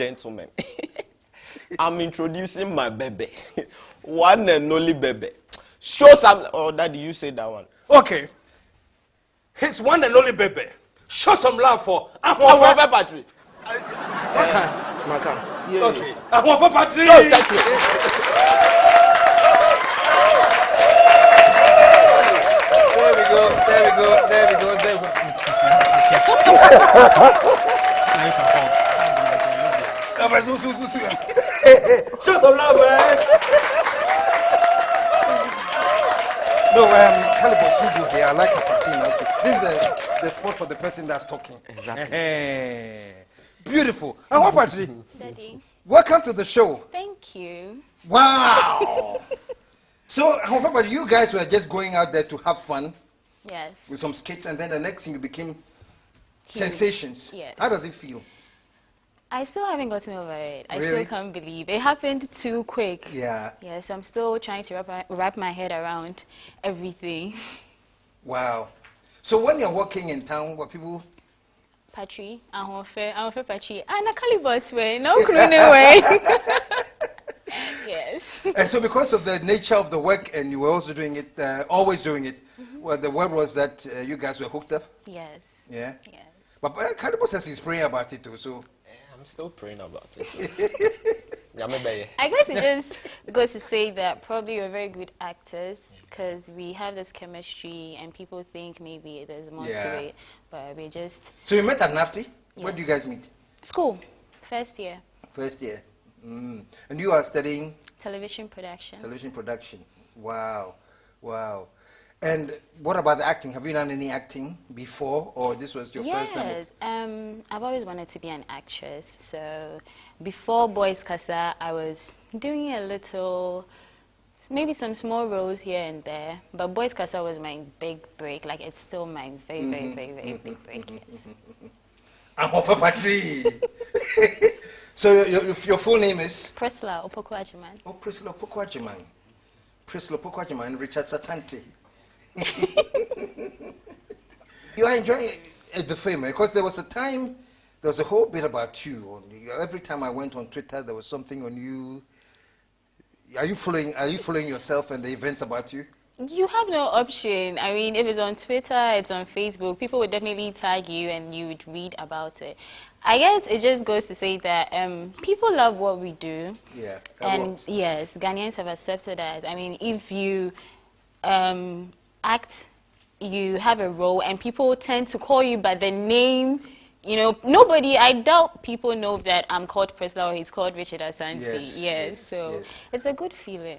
gentlemen, I'm introducing my baby. One and only baby. Show some. Oh, Daddy, you say that one. Okay. His one and only baby. Show some love for Ahof3 Patri. Maka. Yeah. Okay. Ahof3 Patri. No, thank you. There we go. Show some love, man. No, Kalybos, you go there. I like your patina. Okay. This is the spot for the person that's talking. Exactly. Beautiful. Ahof3 Patri. Daddy. Welcome to the show. Thank you. Wow. So, Ahof3 Patri, you guys were just going out there to have fun. Yes. With some skits, and then the next thing you became Huge. sensations. Yes. How does it feel? I still haven't gotten over it. I Really? still can't believe it happened too quick. Yeah. Yes, I'm still trying to wrap my head around everything. Wow. So when you're walking in town, what people... Patri, Ahof3 Patri, and a Kalybos way, no crooning way. Yes. And so because of the nature of the work, and you were also doing it, always doing it, well, the word was that you guys were hooked up? Yes. Yeah? Yes. But Kalybos says he's praying about it too, so... I'm still praying about it. I guess it just goes to say that probably we're very good actors because we have this chemistry and people think maybe there's more to it, but we just... So you met at NAFTI? Where do you guys meet? School, first year. First year. Mm. And you are studying? Television production. Television production. Wow. Wow. And what about the acting? Have you done any acting before, or this was your first time? Yes, I've always wanted to be an actress. So before Boys Casa, I was doing a little, maybe some small roles here and there. But Boys Casa was my big break. Like, it's still my very, very big break. Yes. Ahof3 Patri. So your full name is? Priscilla Opoku-Agyemang. Oh, Priscilla Opoku-Agyemang. Priscilla Opoku-Agyemang and Richard Satante. You are enjoying the fame, because there was a time, there was a whole bit about you. Every time I went on Twitter, there was something on you. Are you following yourself and the events about you? You have no option. I mean, if it's on Twitter, it's on Facebook, people would definitely tag you and you would read about it. I guess it just goes to say that people love what we do. Yeah. And yes, Ghanaians have accepted us. I mean, if you act, you have a role, and people tend to call you by the name. You know, I doubt people know that I'm called Priscilla or he's called Richard Asante. Yes, so it's a good feeling.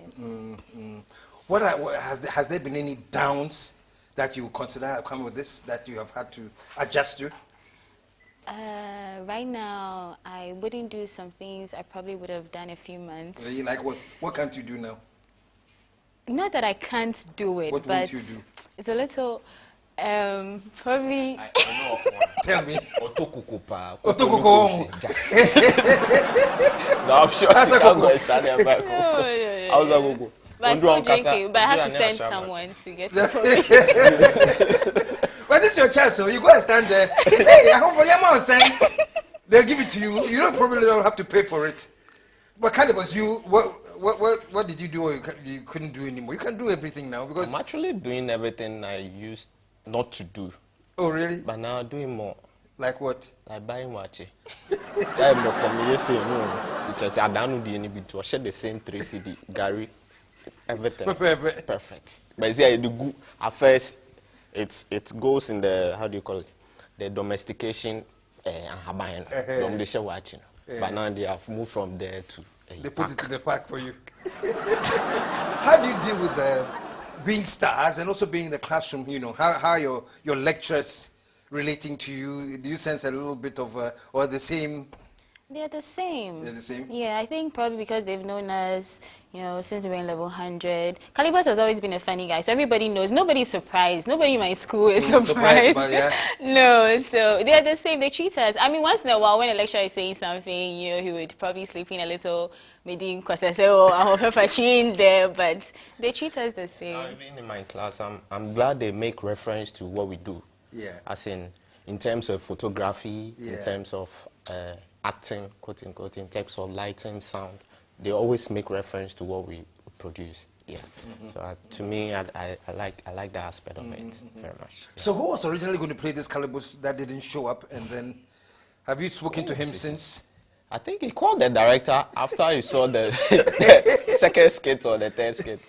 Has there been any downs that you consider have come with this, that you have had to adjust to? Right now, I wouldn't do some things I probably would have done a few months. Really? Like what? What can't you do now? Not that I can't do it, what but you do? It's a little, probably... I know of one. Tell me. Otokukupa. No, I'm sure she can't go and stand there back. How's that go? But I'm still drinking, but I have to send someone to get it for me. Well, this is your chance, so you go and stand there. Hey, I hope for your mom saying they'll give it to you. You probably don't have to pay for it. But Kalybos, what did you do or you couldn't do anymore? You can do everything now because I'm actually doing everything I used not to do. Oh, really? But now I'm doing more. Like what? Like buying watch. I'm not coming say no. Teachers say I don't do any bit to share the same 3 CD. Gary, everything. Perfect. But yeah, the good at first it goes in the, how do you call it? The domestication and Habayan. They share watching. But now they have moved from there to they put it to the park for you. How do you deal with being stars and also being in the classroom? You know, how your lecturers relating to you? Do you sense a little bit of or the same? They're the same. They're the same? Yeah, I think probably because they've known us, you know, since we were in level 100. Kalybos has always been a funny guy, so everybody knows. Nobody's surprised. Nobody in my school is surprised. No, so they're the same. They treat us. I mean, once in a while, when a lecturer is saying something, you know, he would probably slip in a little, maybe because I say, oh, Ahof3 in there, but they treat us the same. Even in my class, I'm glad they make reference to what we do. Yeah. As in terms of photography, in terms of acting, quote unquote, in terms of lighting, sound, they always make reference to what we produce. Yeah. So to me, I like that aspect of it very much. Yeah. So who was originally going to play this Kalybos that didn't show up, and then have you spoken to him since? I think he called the director after he saw the second skit or the third skit,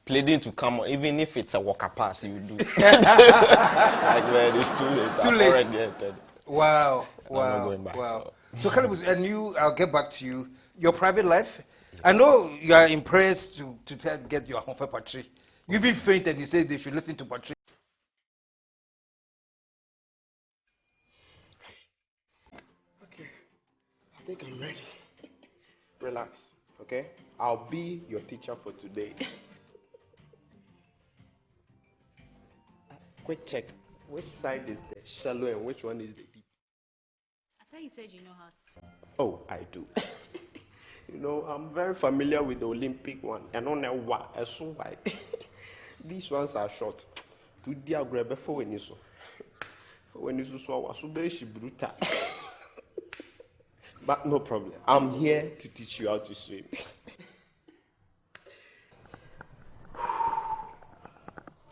pleading to come on, even if it's a walker pass, you do. Like, man, it's too late. Too late. Already entered. Wow, I'm not wow, going back, wow. So Kalybos, and you, I'll get back to you. Your private life, I know you are impressed to get your Ahof3 Patri. You even fainted and you said they should listen to Patri. Okay, I think I'm ready. Relax, okay? I'll be your teacher for today. Quick check. Which side is the shallow and which one is the deep? I thought you said you know how to. Oh, I do. You know, I'm very familiar with the Olympic one. And on a wa, a soon by. These ones are short. To dear grab for when you saw. When you saw so brutal. But no problem. I'm here to teach you how to swim.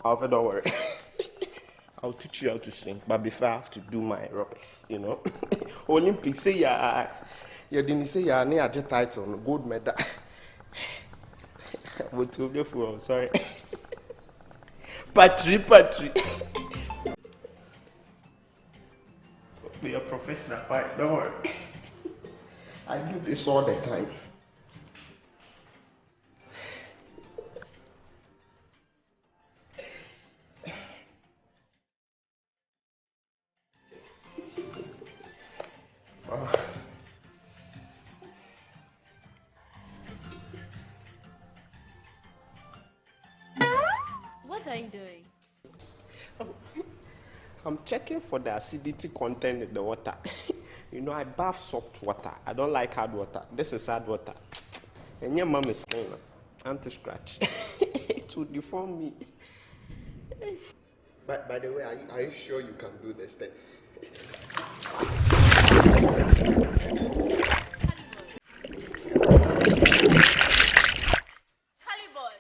Alpha, don't worry. I'll teach you how to swim, but before I have to do my aerobics, you know. Olympics say you didn't say you are near a title, gold medal. But to be for sorry. Patri. Be a professional, right? Don't worry. I do this all the time. What are you doing? I'm checking for the acidity content in the water. You know, I bath soft water. I don't like hard water. This is hard water. And your mom is anti-scratch. It will deform me. But by the way, are you sure you can do this thing? Kalybos!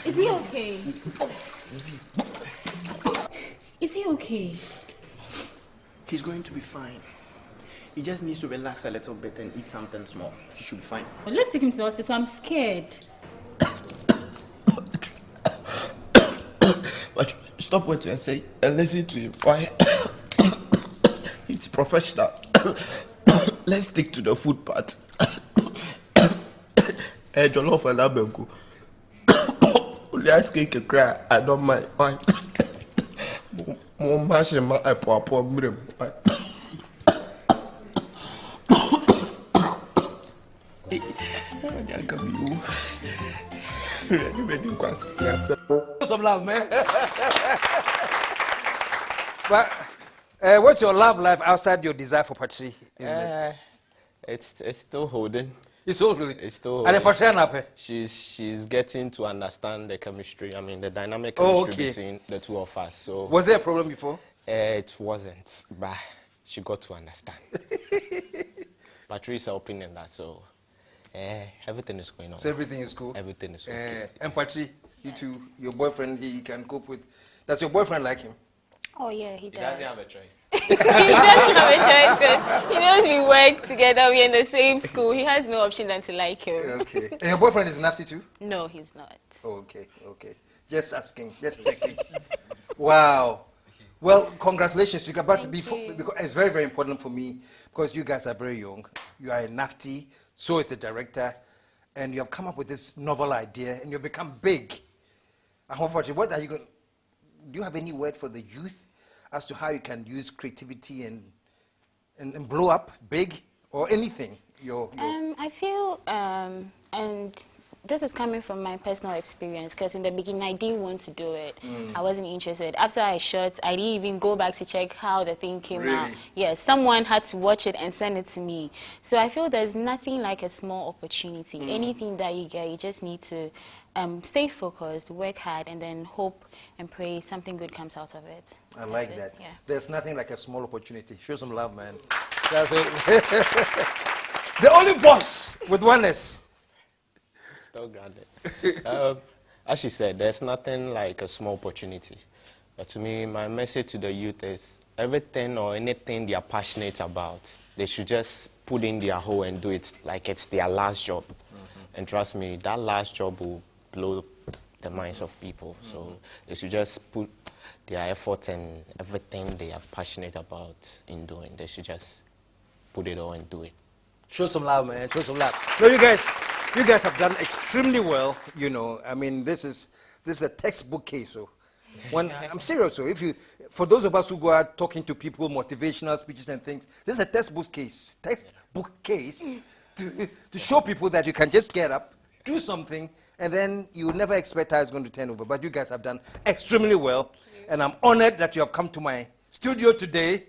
Is he okay? Is he okay? He's going to be fine. He just needs to relax a little bit and eat something small. He should be fine. Well, let's take him to the hospital. I'm scared. But stop what you say and listen to him. Why? It's professional. Let's stick to the food part. Hey, Jollof and Abenku. Only ice cake a cry. I don't mind. Why? More mash and my poor mirror. Some love, man. But what's your love life outside your desire for Patri? It's still holding. It's all really. It's still And holding. She's getting to understand the chemistry. I mean, the dynamic chemistry between the two of us. So was there a problem before? It wasn't, but she got to understand. Patri is helping in that, so everything is going on. So everything is cool. Everything is okay. And Patri, you two, your boyfriend, he can cope with. Does your boyfriend like him? Oh, yeah, he does. He doesn't have a choice. He doesn't have a choice because he knows we work together. We're in the same school. He has no option than to like him. Okay. And your boyfriend is nasty too? No, he's not. Oh, okay. Just asking. Just checking. Wow. Well, congratulations. You're about to be, because it's very, very important for me because you guys are very young. You are a NAFTI, so is the director, and you have come up with this novel idea and you've become big. Ahof3, what are you going? Do you have any word for the youth as to how you can use creativity and blow up big or anything? I feel and this is coming from my personal experience, because in the beginning I didn't want to do it. I wasn't interested. After I shot, I didn't even go back to check how the thing came out. Yes, someone had to watch it and send it to me. So I feel there's nothing like a small opportunity. Anything that you get, you just need to stay focused, work hard, and then hope and pray something good comes out of it. I like that. Yeah. There's nothing like a small opportunity. Show some love, man. That's it. The only boss with oneness. Still grounded. As she said, there's nothing like a small opportunity. But to me, my message to the youth is everything or anything they are passionate about, they should just put in their whole and do it like it's their last job. And trust me, that last job will blow the minds of people. So they should just put their effort and everything they are passionate about in doing. They should just put it all and do it. Show some love, man. Show some love. No, you guys have done extremely well. You know, I mean, this is a textbook case. So, when I'm serious. So, for those of us who go out talking to people, motivational speeches and things, this is a textbook case to show people that you can just get up, do something, and then you never expect how it's going to turn over. But you guys have done extremely well, and I'm honored that you have come to my studio today.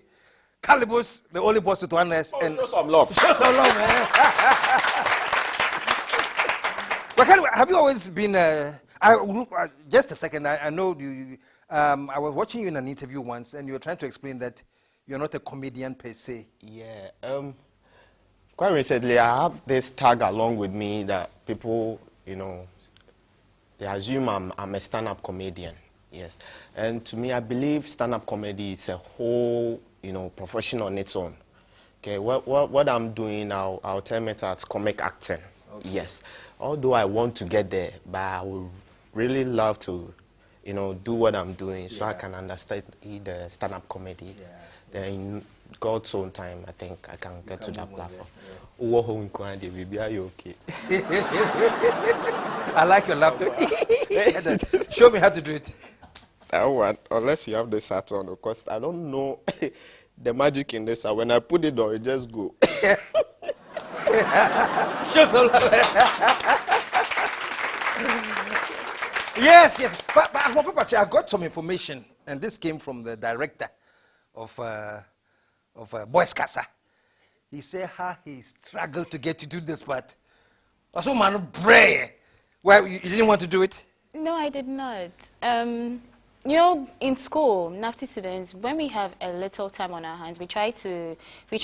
Kalybos, the only boss with oneness. And show some love. Show some love, man. But have you always been, just a second, I know you, I was watching you in an interview once, and you were trying to explain that you're not a comedian per se. Yeah. Quite recently, I have this tag along with me that people, you know, they assume I'm a stand-up comedian. Yes. And to me, I believe stand-up comedy is a whole, you know, profession on its own. Okay, what I'm doing now, I'll term it as comic acting. Okay. Yes. Although I want to get there, but I would really love to, you know, do what I'm doing so I can understand the stand-up comedy. Yeah. Then in God's own time, I think I can get to that platform. Okay. I like your laughter. Show me how to do it. That one, unless you have the Saturn, because I don't know the magic in this. When I put it on, it just go. Show some love. Yes. But I got some information, and this came from the director of Boys Casa. He said how he struggled to get you to do this part. Also, man, pray. Why you didn't want to do it? No, I did not. You know, in school, NAFTI students, when we have a little time on our hands, we try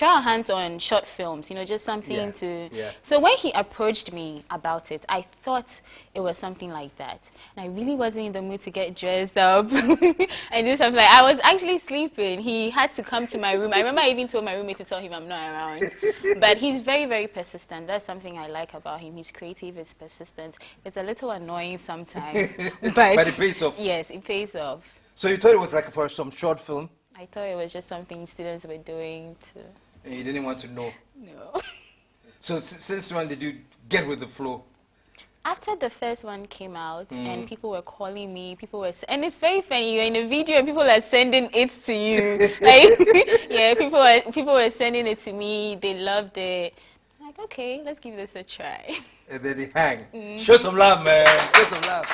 our hands on short films, you know, just something to... Yeah. So when he approached me about it, I thought it was something like that. And I really wasn't in the mood to get dressed up and do something. I was actually sleeping. He had to come to my room. I remember I even told my roommate to tell him I'm not around. But he's very, very persistent. That's something I like about him. He's creative, he's persistent. It's a little annoying sometimes. But it pays off. Yes, it pays off. So you thought it was like for some short film? I thought it was just something students were doing to... And you didn't want to know? No. So since when did you get with the flow? After the first one came out and people were calling me, and it's very funny, you're in a video and people are sending it to you. Like, yeah, people were sending it to me, they loved it. I'm like, okay, let's give this a try. And then they hang. Show some love, man. Show some love.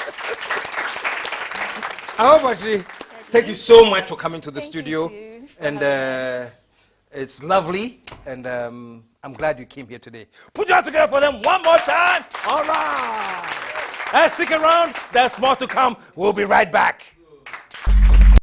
Patri, thank you so much for coming to the studio. And it's lovely, and I'm glad you came here today. Put your hands together for them one more time. All right. And stick around. There's more to come. We'll be right back.